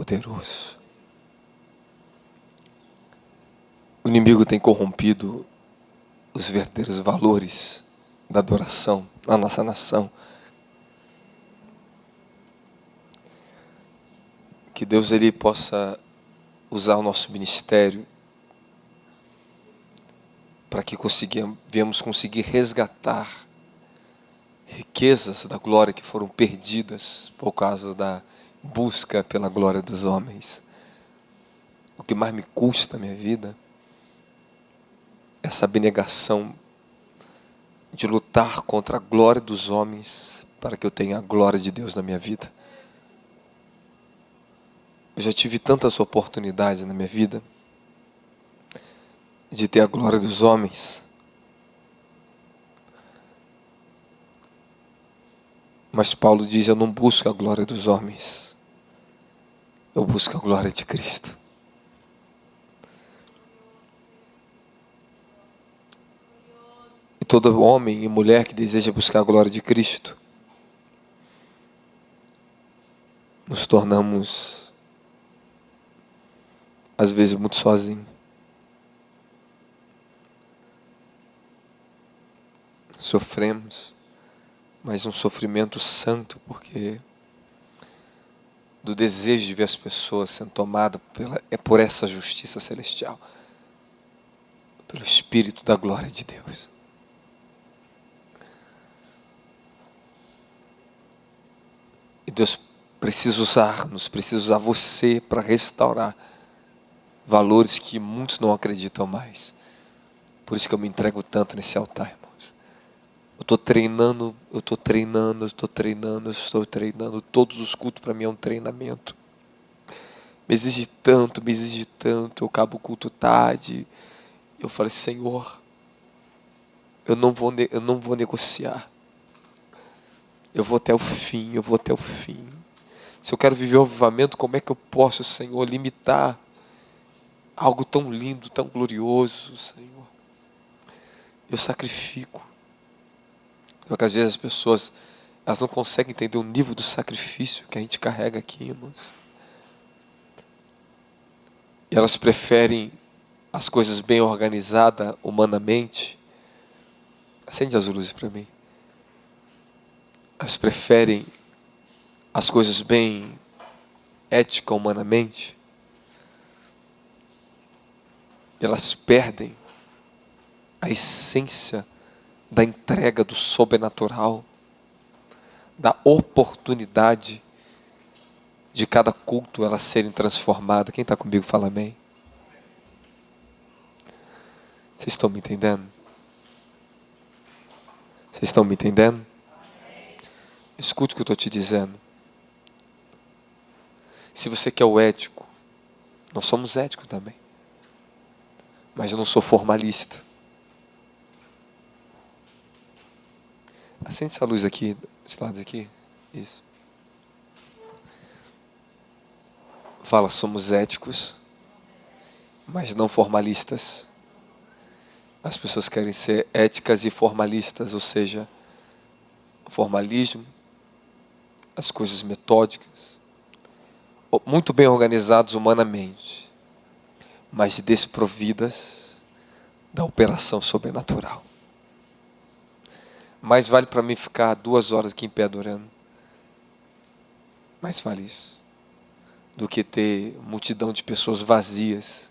poderoso. O inimigo tem corrompido os verdadeiros valores da adoração na nossa nação. Que Deus ele possa usar o nosso ministério para que venhamos conseguir resgatar riquezas da glória que foram perdidas por causa da busca pela glória dos homens. O que mais me custa na minha vida é essa abnegação de lutar contra a glória dos homens para que eu tenha a glória de Deus na minha vida. Eu já tive tantas oportunidades na minha vida de ter a glória dos homens, mas Paulo diz: eu não busco a glória dos homens, eu busco a glória de Cristo. E todo homem e mulher que deseja buscar a glória de Cristo, nos tornamos às vezes muito sozinhos. Sofremos, mas um sofrimento santo, porque do desejo de ver as pessoas sendo tomadas por essa justiça celestial, pelo Espírito da glória de Deus. E Deus precisa usar-nos, precisa usar você para restaurar valores que muitos não acreditam mais. Por isso que eu me entrego tanto nesse altar, irmãos. Eu estou treinando. Todos os cultos para mim é um treinamento. Me exige tanto. Eu acabo o culto tarde. Eu falei: Senhor, eu não vou negociar. Eu vou até o fim. Se eu quero viver o avivamento, como é que eu posso, Senhor, limitar algo tão lindo, tão glorioso, Senhor? Eu sacrifico. Porque às vezes as pessoas, elas não conseguem entender o nível do sacrifício que a gente carrega aqui, irmãos. E elas preferem as coisas bem organizadas humanamente. Acende as luzes para mim. Elas preferem as coisas bem ética humanamente. E elas perdem a essência da entrega do sobrenatural, da oportunidade de cada culto elas serem transformadas. Quem está comigo fala amém. Vocês estão me entendendo? Vocês estão me entendendo? Escute o que eu estou te dizendo. Se você quer o ético, nós somos éticos também. Mas eu não sou formalista. Acende essa luz aqui, esse lado aqui. Isso. Fala: somos éticos, mas não formalistas. As pessoas querem ser éticas e formalistas, ou seja, formalismo, as coisas metódicas, muito bem organizados humanamente, mas desprovidas da operação sobrenatural. Mais vale para mim ficar 2 horas aqui em pé adorando. Mais vale isso do que ter multidão de pessoas vazias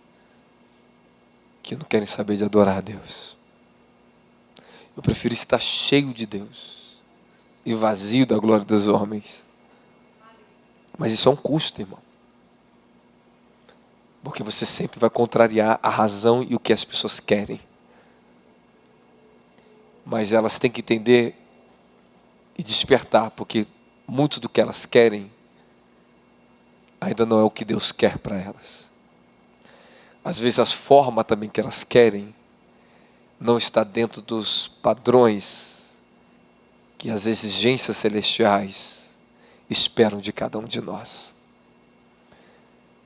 que não querem saber de adorar a Deus. Eu prefiro estar cheio de Deus e vazio da glória dos homens. Mas isso é um custo, irmão. Porque você sempre vai contrariar a razão e o que as pessoas querem. Mas elas têm que entender e despertar, porque muito do que elas querem ainda não é o que Deus quer para elas. Às vezes as formas também que elas querem não está dentro dos padrões que as exigências celestiais esperam de cada um de nós.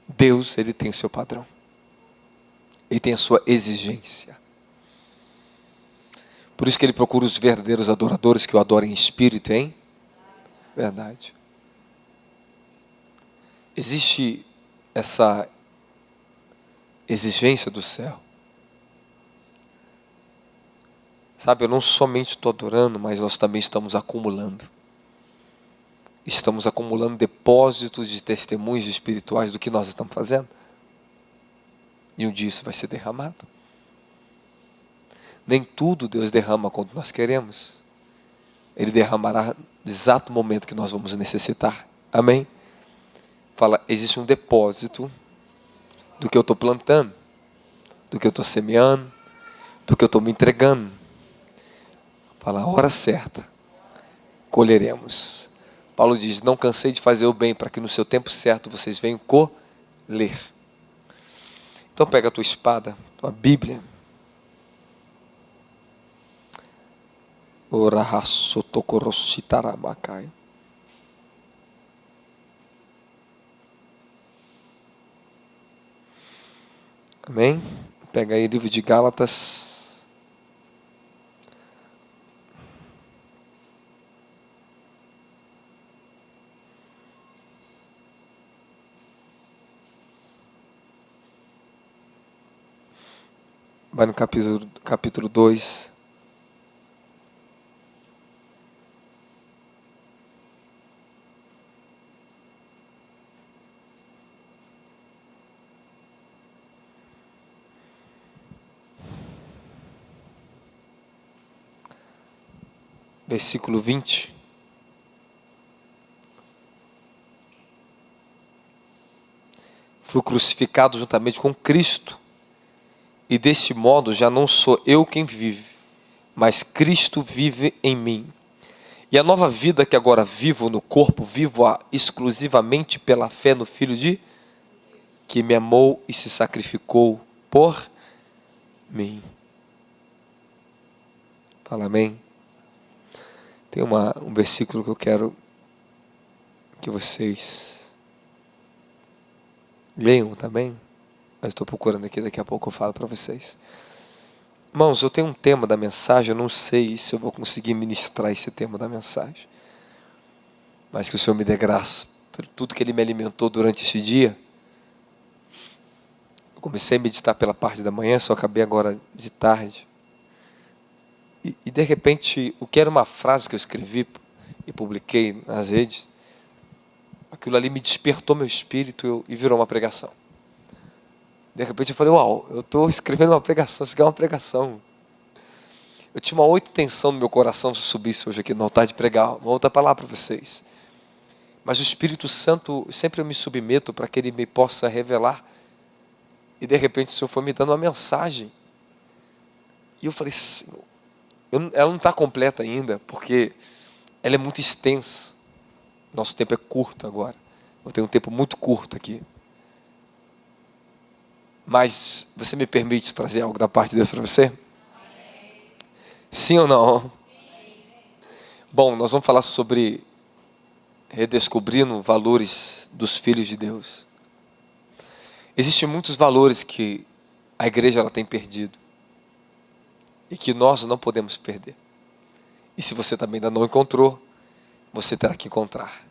Deus, Ele tem o seu padrão. Ele tem a sua exigência. Por isso que Ele procura os verdadeiros adoradores que o adorem em espírito, hein? Verdade. Existe essa exigência do céu. Sabe, eu não somente estou adorando, mas nós também estamos acumulando. Estamos acumulando depósitos de testemunhos espirituais do que nós estamos fazendo. E um dia isso vai ser derramado. Nem tudo Deus derrama quando nós queremos. Ele derramará no exato momento que nós vamos necessitar. Amém? Fala, existe um depósito do que eu estou plantando, do que eu estou semeando, do que eu estou me entregando. Fala, a hora certa, colheremos. Paulo diz, não cansei de fazer o bem, para que no seu tempo certo vocês venham colher. Então pega a tua espada, tua Bíblia. Amém? Pega aí o livro de Gálatas. Vai no capítulo 2. Versículo 20. Fui crucificado juntamente com Cristo, e desse modo já não sou eu quem vive, mas Cristo vive em mim. E a nova vida que agora vivo no corpo, vivo-a exclusivamente pela fé no Filho de que me amou e se sacrificou por mim. Fala amém. Tem um versículo que eu quero que vocês leiam também. Mas estou procurando aqui, daqui a pouco eu falo para vocês. Irmãos, eu tenho um tema da mensagem, eu não sei se eu vou conseguir ministrar esse tema da mensagem. Mas que o Senhor me dê graça por tudo que Ele me alimentou durante esse dia. Eu comecei a meditar pela parte da manhã, só acabei agora de tarde. E de repente, o que era uma frase que eu escrevi e publiquei nas redes, aquilo ali me despertou meu espírito e virou uma pregação. De repente eu falei, uau, eu estou escrevendo uma pregação, isso aqui é uma pregação. Eu tinha uma outra intenção no meu coração se eu subisse hoje aqui no altar de pregar uma outra palavra para vocês. Mas o Espírito Santo, sempre eu me submeto para que Ele me possa revelar. E de repente o Senhor foi me dando uma mensagem. E eu falei, Senhor, ela não está completa ainda, porque ela é muito extensa. Nosso tempo é curto agora. Eu tenho um tempo muito curto aqui. Mas você me permite trazer algo da parte de Deus para você? Sim ou não? Sim. Bom, nós vamos falar sobre redescobrindo valores dos filhos de Deus. Existem muitos valores que a igreja ela tem perdido e que nós não podemos perder. E se você também ainda não encontrou, você terá que encontrar.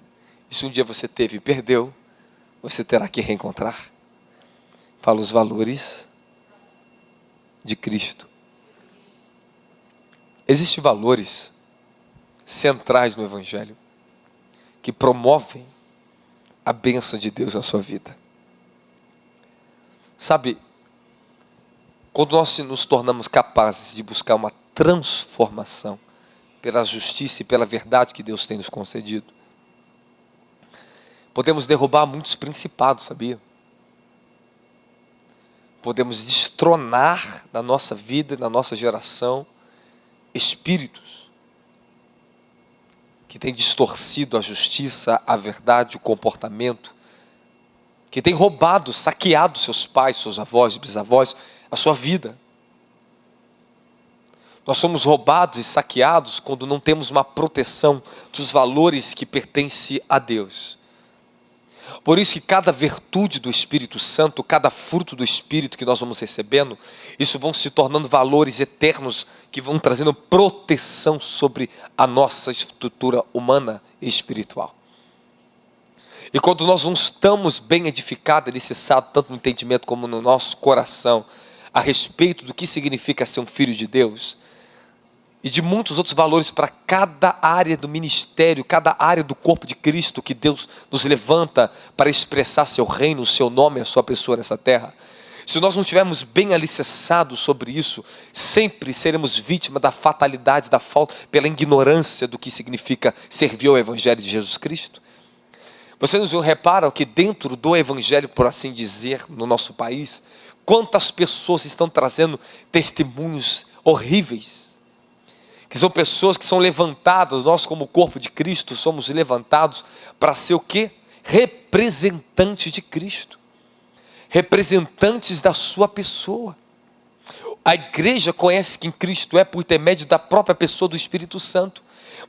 E se um dia você teve e perdeu, você terá que reencontrar. Fala os valores de Cristo. Existem valores centrais no Evangelho que promovem a bênção de Deus na sua vida. Sabe, quando nós nos tornamos capazes de buscar uma transformação pela justiça e pela verdade que Deus tem nos concedido, podemos derrubar muitos principados, sabia? Podemos destronar na nossa vida, na nossa geração, espíritos que têm distorcido a justiça, a verdade, o comportamento, que têm roubado, saqueado seus pais, seus avós e bisavós, a sua vida. Nós somos roubados e saqueados quando não temos uma proteção dos valores que pertencem a Deus. Por isso que cada virtude do Espírito Santo, cada fruto do Espírito que nós vamos recebendo, isso vão se tornando valores eternos que vão trazendo proteção sobre a nossa estrutura humana e espiritual. E quando nós não estamos bem edificados, alicerçados, tanto no entendimento como no nosso coração, a respeito do que significa ser um filho de Deus, e de muitos outros valores para cada área do ministério, cada área do corpo de Cristo que Deus nos levanta para expressar seu reino, o seu nome, a sua pessoa nessa terra. Se nós não estivermos bem alicerçados sobre isso, sempre seremos vítimas da fatalidade, da falta, pela ignorância do que significa servir ao Evangelho de Jesus Cristo. Vocês não reparam que dentro do Evangelho, por assim dizer, no nosso país, quantas pessoas estão trazendo testemunhos horríveis, que são pessoas que são levantadas, nós como corpo de Cristo somos levantados para ser o quê? Representantes de Cristo, representantes da sua pessoa. A igreja conhece quem Cristo é por intermédio da própria pessoa do Espírito Santo,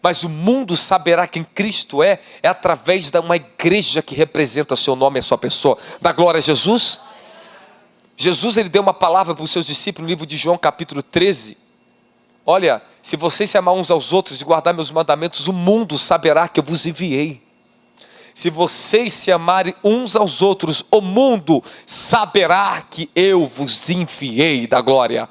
mas o mundo saberá quem Cristo é através de uma igreja que representa seu nome e a sua pessoa. Dá glória a Jesus? Jesus, ele deu uma palavra para os seus discípulos no livro de João capítulo 13, olha, se vocês se amar uns aos outros e guardar meus mandamentos, o mundo saberá que eu vos enviei. Se vocês se amarem uns aos outros, o mundo saberá que eu vos enviei. Da glória.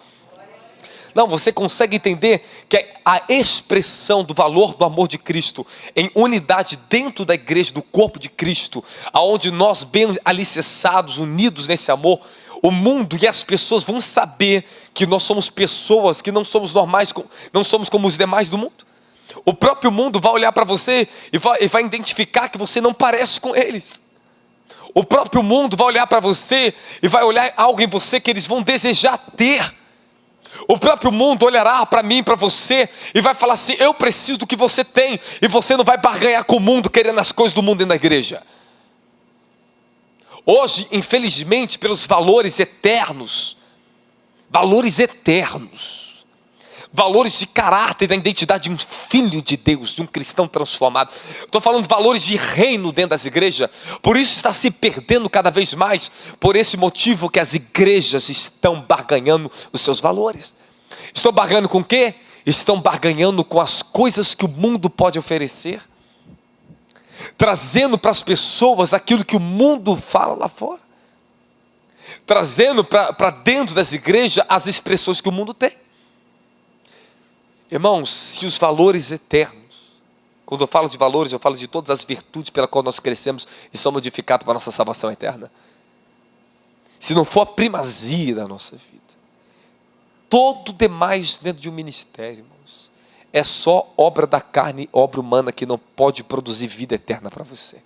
Não, você consegue entender que a expressão do valor do amor de Cristo em unidade dentro da igreja, do corpo de Cristo, aonde nós bem alicerçados, unidos nesse amor, o mundo e as pessoas vão saber que nós somos pessoas que não somos normais, não somos como os demais do mundo. O próprio mundo vai olhar para você e vai identificar que você não parece com eles. O próprio mundo vai olhar para você e vai olhar algo em você que eles vão desejar ter. O próprio mundo olhará para mim, para você, e vai falar assim: eu preciso do que você tem. E você não vai barganhar com o mundo, querendo as coisas do mundo dentro da igreja. Hoje, infelizmente, pelos valores eternos, valores de caráter, da identidade de um filho de Deus, de um cristão transformado. Estou falando de valores de reino dentro das igrejas. Por isso está se perdendo cada vez mais. Por esse motivo que as igrejas estão barganhando os seus valores. Estão barganhando com o quê? Estão barganhando com as coisas que o mundo pode oferecer. Trazendo para as pessoas aquilo que o mundo fala lá fora. Trazendo para dentro das igrejas as expressões que o mundo tem. Irmãos, se os valores eternos, quando eu falo de valores, eu falo de todas as virtudes pela qual nós crescemos e somos modificados para a nossa salvação eterna. Se não for a primazia da nossa vida, todo demais dentro de um ministério, irmãos, é só obra da carne, obra humana que não pode produzir vida eterna para você.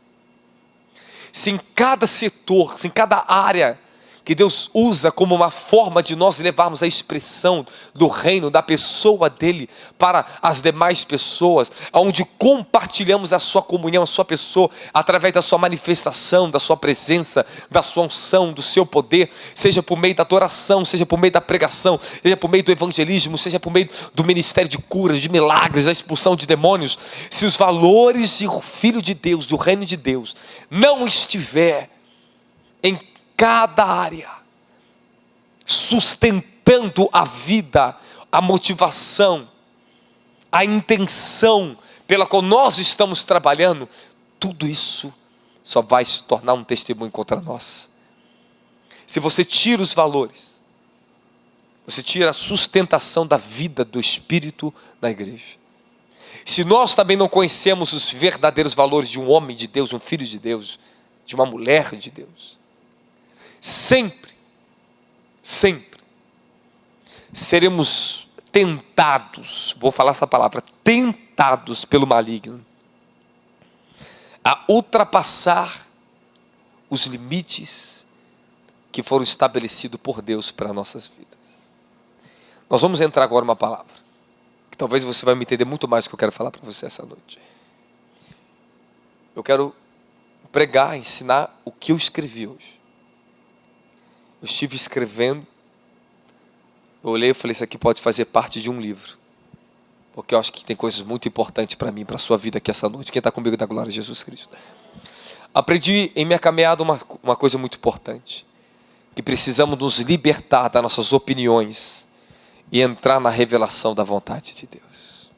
Se em cada setor, se em cada área que Deus usa como uma forma de nós levarmos a expressão do reino, da pessoa dele para as demais pessoas, onde compartilhamos a sua comunhão, a sua pessoa, através da sua manifestação, da sua presença, da sua unção, do seu poder, seja por meio da adoração, seja por meio da pregação, seja por meio do evangelismo, seja por meio do ministério de curas, de milagres, da expulsão de demônios. Se os valores do Filho de Deus, do reino de Deus, não estiver em cada área, sustentando a vida, a motivação, a intenção pela qual nós estamos trabalhando, tudo isso só vai se tornar um testemunho contra nós. Se você tira os valores, você tira a sustentação da vida do Espírito na igreja. Se nós também não conhecemos os verdadeiros valores de um homem de Deus, um filho de Deus, de uma mulher de Deus, sempre seremos tentados, vou falar essa palavra, tentados pelo maligno, a ultrapassar os limites que foram estabelecidos por Deus para nossas vidas. Nós vamos entrar agora numa palavra, que talvez você vai me entender muito mais do que eu quero falar para você essa noite. Eu quero pregar, ensinar o que eu escrevi hoje. Eu estive escrevendo, eu olhei e falei: isso aqui pode fazer parte de um livro, porque eu acho que tem coisas muito importantes para mim, para a sua vida aqui essa noite. Quem está comigo, dá glória a Jesus Cristo. Aprendi em minha caminhada uma coisa muito importante, que precisamos nos libertar das nossas opiniões e entrar na revelação da vontade de Deus.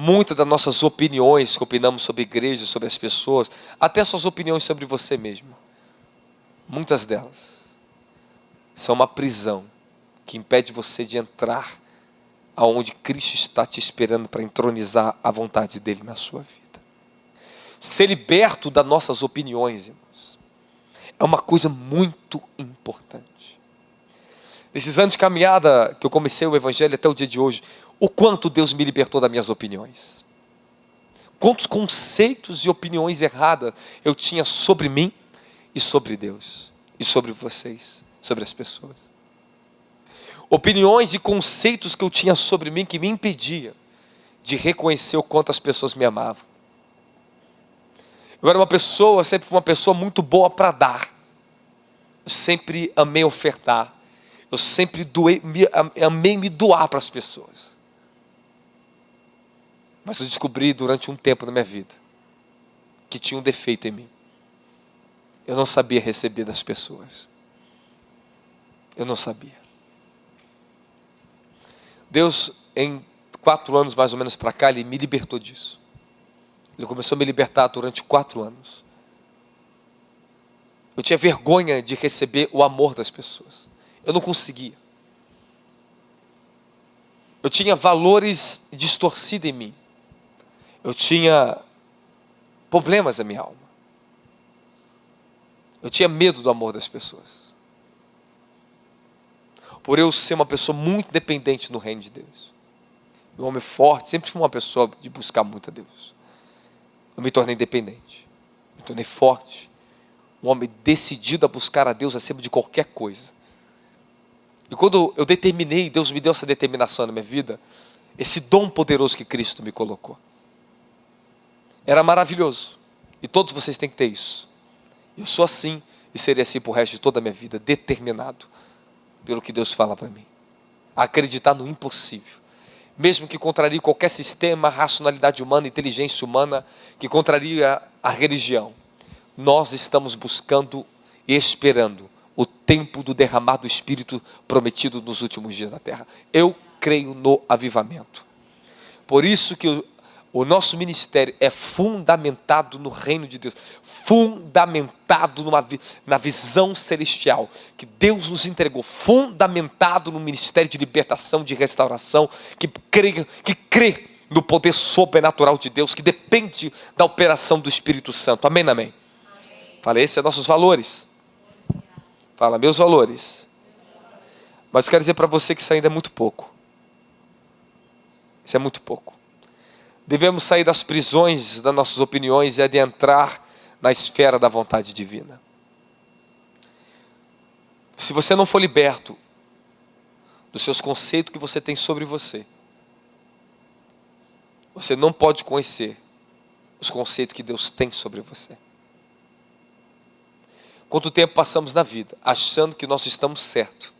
Muitas das nossas opiniões que opinamos sobre a igreja, sobre as pessoas, até suas opiniões sobre você mesmo, muitas delas são uma prisão que impede você de entrar aonde Cristo está te esperando para entronizar a vontade dele na sua vida. Ser liberto das nossas opiniões, irmãos, é uma coisa muito importante. Nesses anos de caminhada que eu comecei o evangelho até o dia de hoje, o quanto Deus me libertou das minhas opiniões. Quantos conceitos e opiniões erradas eu tinha sobre mim e sobre Deus, e sobre vocês, sobre as pessoas. Opiniões e conceitos que eu tinha sobre mim que me impedia de reconhecer o quanto as pessoas me amavam. Eu era uma pessoa, sempre fui uma pessoa muito boa para dar. Eu sempre amei ofertar. Eu sempre amei me doar para as pessoas. Mas eu descobri durante um tempo na minha vida que tinha um defeito em mim. Eu não sabia receber das pessoas. Eu não sabia. Deus, em 4 anos mais ou menos para cá, Ele me libertou disso. Ele começou a me libertar durante 4 anos. Eu tinha vergonha de receber o amor das pessoas. Eu não conseguia. Eu tinha valores distorcidos em mim. Eu tinha problemas na minha alma. Eu tinha medo do amor das pessoas. Por eu ser uma pessoa muito dependente no reino de Deus. Um homem forte, sempre fui uma pessoa de buscar muito a Deus. Eu me tornei dependente. Me tornei forte. Um homem decidido a buscar a Deus acima de qualquer coisa. E quando eu determinei, Deus me deu essa determinação na minha vida, esse dom poderoso que Cristo me colocou. Era maravilhoso. E todos vocês têm que ter isso. Eu sou assim e serei assim por resto de toda a minha vida, determinado pelo que Deus fala para mim. Acreditar no impossível. Mesmo que contrarie qualquer sistema, racionalidade humana, inteligência humana, que contraria a religião. Nós estamos buscando e esperando o tempo do derramar do Espírito prometido nos últimos dias da terra. Eu creio no avivamento. Por isso que o nosso ministério é fundamentado no reino de Deus, fundamentado na visão celestial que Deus nos entregou, fundamentado no ministério de libertação, de restauração, que crê no poder sobrenatural de Deus, que depende da operação do Espírito Santo. Amém, amém? Fala, esses são nossos valores. Fala, meus valores. Mas eu quero dizer para você que isso ainda é muito pouco. Isso é muito pouco. Devemos sair das prisões das nossas opiniões e adentrar na esfera da vontade divina. Se você não for liberto dos seus conceitos que você tem sobre você, você não pode conhecer os conceitos que Deus tem sobre você. Quanto tempo passamos na vida achando que nós estamos certos,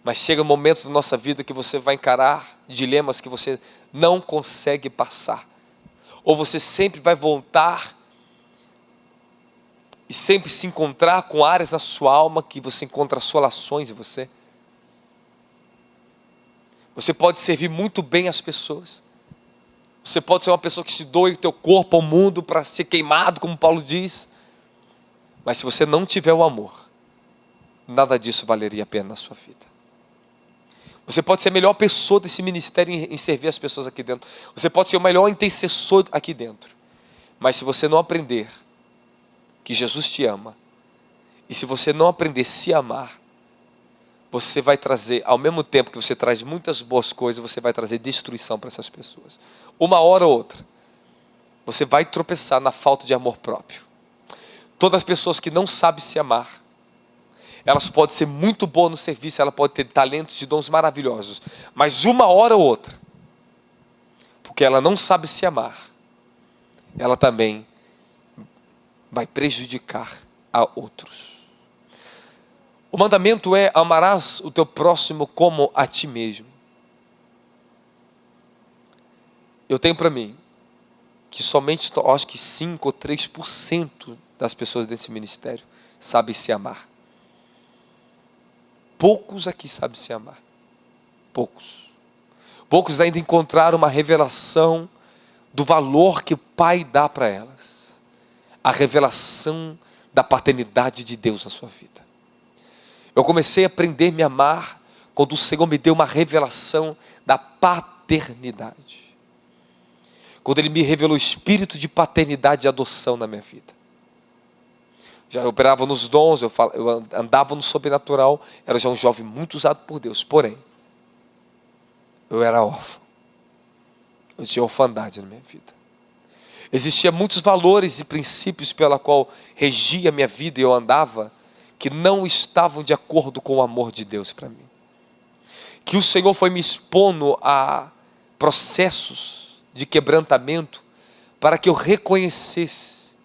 mas chega momentos da nossa vida que você vai encarar dilemas que você não consegue passar, ou você sempre vai voltar e sempre se encontrar com áreas na sua alma que você encontra assolações em você. Você pode servir muito bem as pessoas. Você pode ser uma pessoa que se doe o teu corpo ao mundo para ser queimado, como Paulo diz. Mas se você não tiver o amor, nada disso valeria a pena na sua vida. Você pode ser a melhor pessoa desse ministério em servir as pessoas aqui dentro. Você pode ser o melhor intercessor aqui dentro. Mas se você não aprender que Jesus te ama, e se você não aprender a se amar, você vai trazer, ao mesmo tempo que você traz muitas boas coisas, você vai trazer destruição para essas pessoas. Uma hora ou outra, você vai tropeçar na falta de amor próprio. Todas as pessoas que não sabem se amar, elas podem ser muito boas no serviço, elas podem ter talentos e dons maravilhosos, mas uma hora ou outra, porque ela não sabe se amar, ela também vai prejudicar a outros. O mandamento é: amarás o teu próximo como a ti mesmo. Eu tenho para mim que somente, acho que 5 ou 3% das pessoas desse ministério sabem se amar. Poucos aqui sabem se amar. Poucos. Poucos ainda encontraram uma revelação do valor que o Pai dá para elas. A revelação da paternidade de Deus na sua vida. Eu comecei a aprender a me amar quando o Senhor me deu uma revelação da paternidade. Quando Ele me revelou o espírito de paternidade e adoção na minha vida. Já operava nos dons, eu andava no sobrenatural, era já um jovem muito usado por Deus. Porém, eu era órfão. Eu tinha orfandade na minha vida. Existiam muitos valores e princípios pela qual regia a minha vida e eu andava, que não estavam de acordo com o amor de Deus para mim. Que o Senhor foi me expondo a processos de quebrantamento para que eu reconhecesse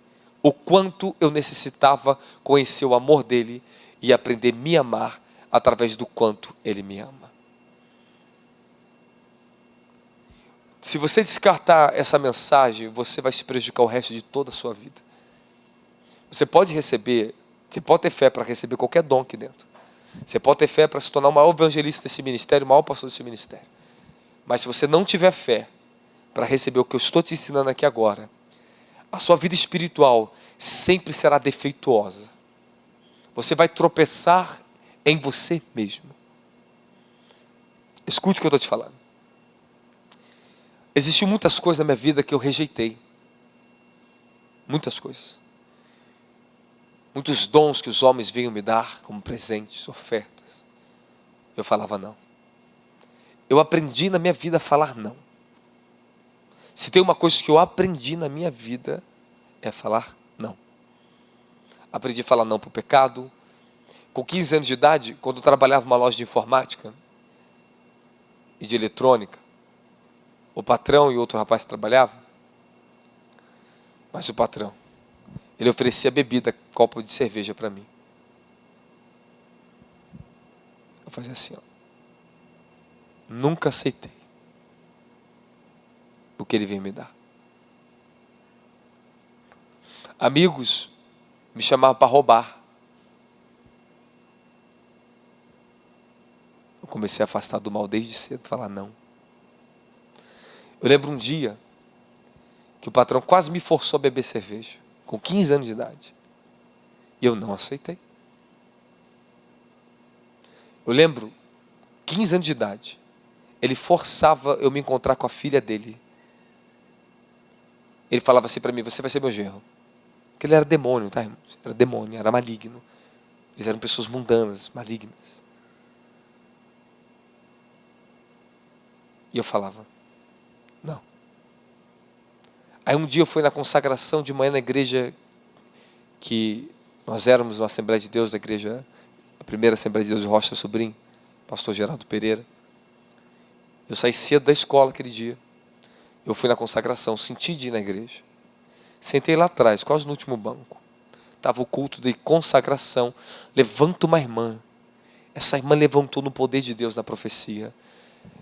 o quanto eu necessitava conhecer o amor dEle e aprender a me amar através do quanto Ele me ama. Se você descartar essa mensagem, você vai se prejudicar o resto de toda a sua vida. Você pode receber, você pode ter fé para receber qualquer dom aqui dentro. Você pode ter fé para se tornar o maior evangelista desse ministério, o maior pastor desse ministério. Mas se você não tiver fé para receber o que eu estou te ensinando aqui agora, a sua vida espiritual sempre será defeituosa. Você vai tropeçar em você mesmo. Escute o que eu estou te falando. Existiam muitas coisas na minha vida que eu rejeitei. Muitas coisas. Muitos dons que os homens vinham me dar como presentes, ofertas. Eu falava não. Eu aprendi na minha vida a falar não. Se tem uma coisa que eu aprendi na minha vida, é falar não. Aprendi a falar não para o pecado. Com 15 anos de idade, quando eu trabalhava numa loja de informática e de eletrônica, o patrão e outro rapaz trabalhavam, mas o patrão, ele oferecia bebida, copo de cerveja para mim. Eu fazia assim, ó. Nunca aceitei o que ele veio me dar. Amigos me chamavam para roubar. Eu comecei a afastar do mal desde cedo, falar não. Eu lembro um dia que o patrão quase me forçou a beber cerveja, com 15 anos de idade. E eu não aceitei. Eu lembro, 15 anos de idade, ele forçava eu me encontrar com a filha dele. Ele falava assim para mim, você vai ser meu genro. Porque ele era demônio, tá, irmãos? Era demônio, era maligno. Eles eram pessoas mundanas, malignas. E eu falava, não. Aí um dia eu fui na consagração de manhã na igreja que nós éramos uma Assembleia de Deus, da igreja, a primeira Assembleia de Deus de Rocha Sobrinho, pastor Geraldo Pereira. Eu saí cedo da escola aquele dia. Eu fui na consagração, senti de ir na igreja. Sentei lá atrás, quase no último banco. Estava o culto de consagração. Levanta uma irmã. Essa irmã levantou no poder de Deus na profecia.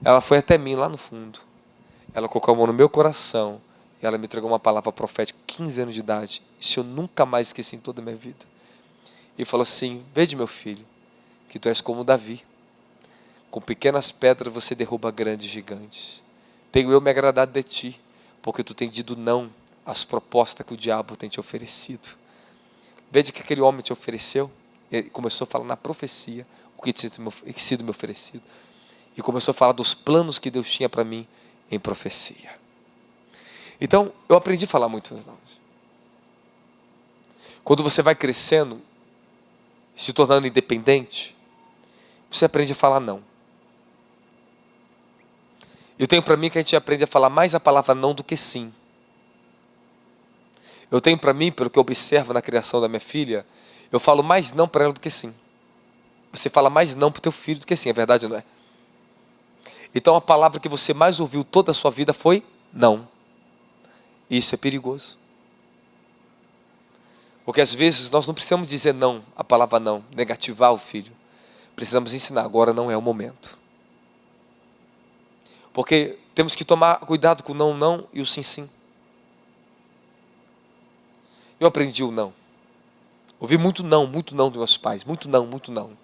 Ela foi até mim lá no fundo. Ela colocou a mão no meu coração. E ela me entregou uma palavra profética, 15 anos de idade. Isso eu nunca mais esqueci em toda a minha vida. E falou assim, veja meu filho, que tu és como Davi. Com pequenas pedras você derruba grandes gigantes. Tenho eu me agradado de ti, porque tu tens dito não às propostas que o diabo tem te oferecido. Veja que aquele homem te ofereceu. Ele começou a falar na profecia o que tinha sido me oferecido. E começou a falar dos planos que Deus tinha para mim em profecia. Então, eu aprendi a falar muitos não. Quando você vai crescendo, se tornando independente, você aprende a falar não. Eu tenho para mim que a gente aprende a falar mais a palavra não do que sim. Eu tenho para mim, pelo que eu observo na criação da minha filha, eu falo mais não para ela do que sim. Você fala mais não para o teu filho do que sim, é verdade ou não é? Então a palavra que você mais ouviu toda a sua vida foi não. Isso é perigoso. Porque às vezes nós não precisamos dizer não, a palavra não, negativar o filho. Precisamos ensinar, agora não é o momento. Porque temos que tomar cuidado com o não, não e o sim, sim. Eu aprendi o não. Ouvi muito não dos meus pais. Muito não, muito não.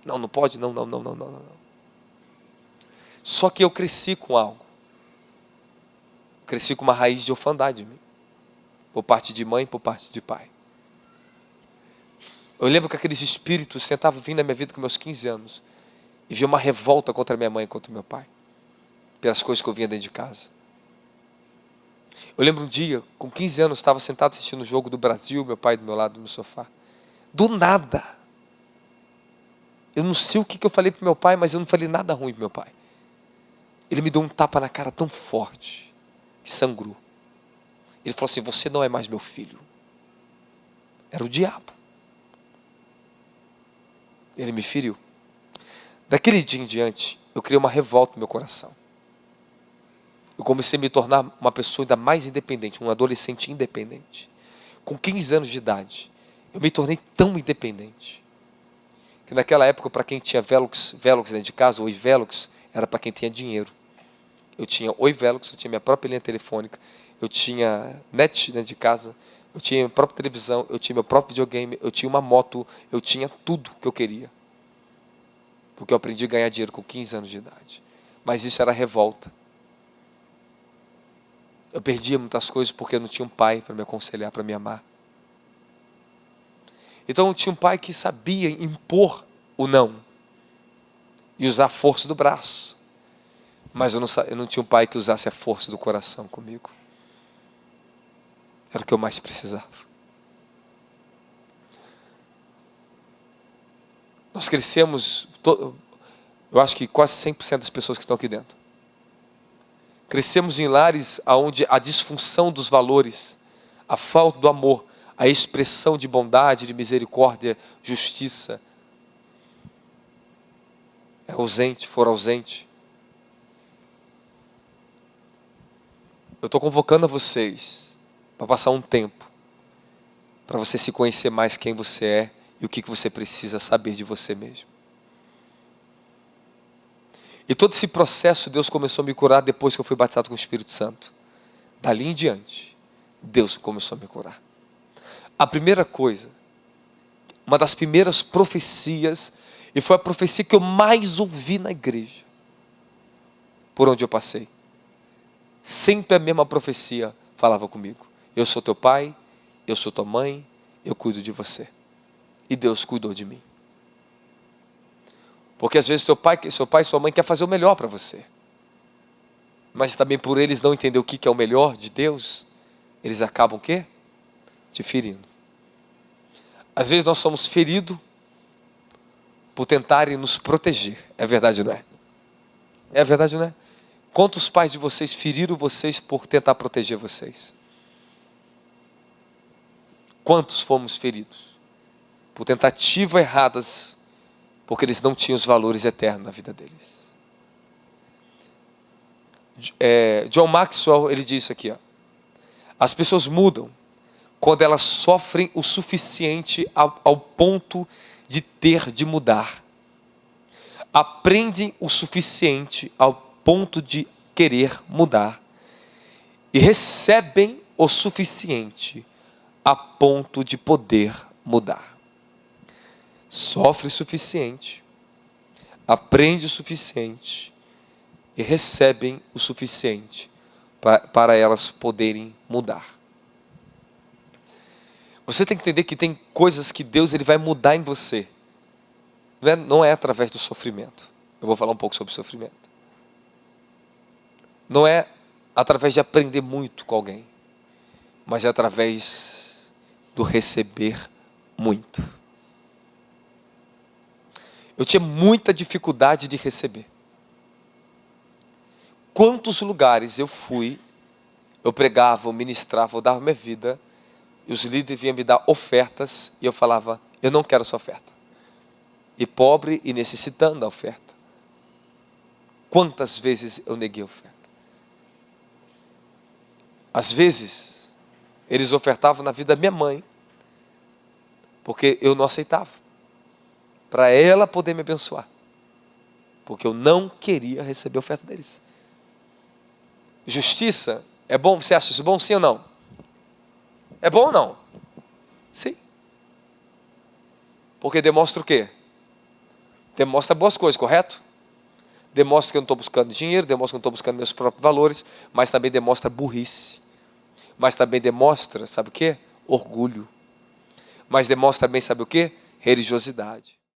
Não, não pode, não, não, não, não, não, não. Só que eu cresci com algo. Cresci com uma raiz de orfandade em mim. Por parte de mãe, por parte de pai. Eu lembro que aqueles espíritos sentavam vindo na minha vida com meus 15 anos. E via uma revolta contra minha mãe e contra meu pai. Pelas coisas que eu via dentro de casa. Eu lembro um dia, com 15 anos, estava sentado assistindo o jogo do Brasil, meu pai do meu lado no sofá. Do nada. Eu não sei o que eu falei para meu pai, mas eu não falei nada ruim para meu pai. Ele me deu um tapa na cara tão forte, que sangrou. Ele falou assim, você não é mais meu filho. Era o diabo. Ele me feriu. Daquele dia em diante, eu criei uma revolta no meu coração. Eu comecei a me tornar uma pessoa ainda mais independente, um adolescente independente. Com 15 anos de idade, eu me tornei tão independente, que naquela época, para quem tinha Velux dentro de casa, Oi Velux, era para quem tinha dinheiro. Eu tinha Oi Velux, eu tinha minha própria linha telefônica, eu tinha net dentro de casa, eu tinha minha própria televisão, eu tinha meu próprio videogame, eu tinha uma moto, eu tinha tudo que eu queria. Porque eu aprendi a ganhar dinheiro com 15 anos de idade. Mas isso era revolta. Eu perdia muitas coisas porque eu não tinha um pai para me aconselhar, para me amar. Então eu tinha um pai que sabia impor o não. E usar a força do braço. Mas eu não tinha um pai que usasse a força do coração comigo. Era o que eu mais precisava. Nós crescemos, eu acho que quase 100% das pessoas que estão aqui dentro. Crescemos em lares onde a disfunção dos valores, a falta do amor, a expressão de bondade, de misericórdia, justiça, for ausente. Eu estou convocando a vocês para passar um tempo, para você se conhecer mais quem você é e o que você precisa saber de você mesmo. E todo esse processo Deus começou a me curar depois que eu fui batizado com o Espírito Santo. Dali em diante, Deus começou a me curar. A primeira coisa, uma das primeiras profecias, e foi a profecia que eu mais ouvi na igreja, por onde eu passei. Sempre a mesma profecia falava comigo. Eu sou teu pai, eu sou tua mãe, eu cuido de você. E Deus cuidou de mim. Porque às vezes seu pai e sua mãe quer fazer o melhor para você. Mas também por eles não entender o que é o melhor de Deus, eles acabam o quê? Te ferindo. Às vezes nós somos feridos por tentarem nos proteger. É verdade, não é? É verdade, não é? Quantos pais de vocês feriram vocês por tentar proteger vocês? Quantos fomos feridos por tentativas erradas, porque eles não tinham os valores eternos na vida deles? John Maxwell, ele diz isso aqui, ó. As pessoas mudam quando elas sofrem o suficiente ao ponto de ter de mudar. Aprendem o suficiente ao ponto de querer mudar. E recebem o suficiente a ponto de poder mudar. Sofre o suficiente, aprende o suficiente e recebem o suficiente para elas poderem mudar. Você tem que entender que tem coisas que Deus ele vai mudar em você. Não é através do sofrimento. Eu vou falar um pouco sobre o sofrimento. Não é através de aprender muito com alguém, mas é através do receber muito. Eu tinha muita dificuldade de receber. Quantos lugares eu fui, eu pregava, eu ministrava, eu dava minha vida, e os líderes vinham me dar ofertas, e eu falava, eu não quero essa oferta. E pobre e necessitando da oferta. Quantas vezes eu neguei a oferta? Às vezes, eles ofertavam na vida da minha mãe, porque eu não aceitava, para ela poder me abençoar, porque eu não queria receber a oferta deles. Justiça é bom? Você acha isso bom, sim ou não? É bom ou não? Sim. Porque demonstra o quê? Demonstra boas coisas, correto? demonstra que eu não estou buscando dinheiro, demonstra que eu não estou buscando meus próprios valores, mas também demonstra burrice. Mas também demonstra, sabe o quê? Orgulho. Mas demonstra também, sabe o quê? Religiosidade.